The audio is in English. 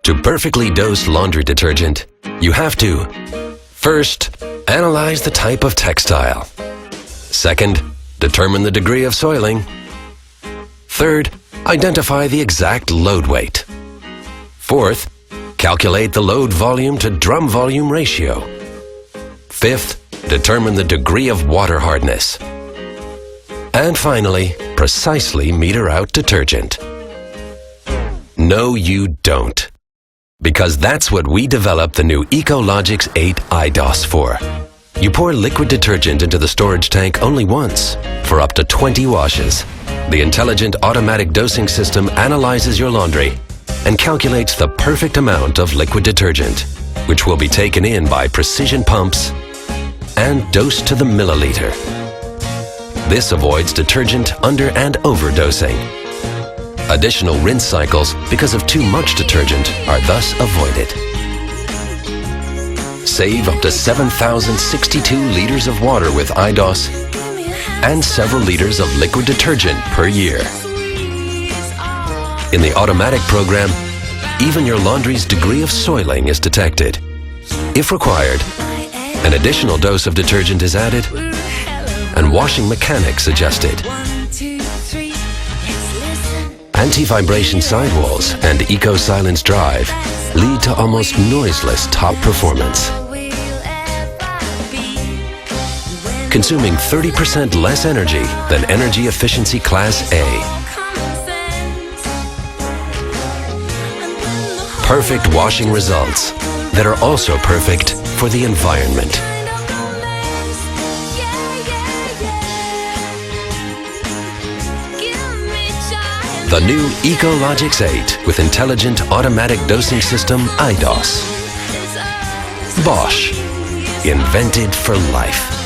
To perfectly dose laundry detergent, you have to first, analyze the type of textile. Second, determine the degree of soiling. Third, identify the exact load weight. Fourth, calculate the load volume to drum volume ratio. Fifth, determine the degree of water hardness. And finally, precisely meter out detergent. No, you don't. Because that's what we developed the new EcoLogiXX iDOS for. You pour liquid detergent into the storage tank only once, for up to 20 washes. The intelligent automatic dosing system analyzes your laundry and calculates the perfect amount of liquid detergent, which will be taken in by precision pumps and dosed to the milliliter. This avoids detergent under and overdosing. Additional rinse cycles because of too much detergent are thus avoided. Save up to 7,062 liters of water with iDOS and several liters of liquid detergent per year. In the automatic program, even your laundry's degree of soiling is detected. If required, an additional dose of detergent is added and washing mechanics adjusted. Anti-vibration sidewalls and eco-silence drive lead to almost noiseless top performance. Consuming 30% less energy than energy efficiency class A. Perfect washing results that are also perfect for the environment. The new EcoLogiXX with intelligent automatic dosing system iDOS. Bosch, invented for life.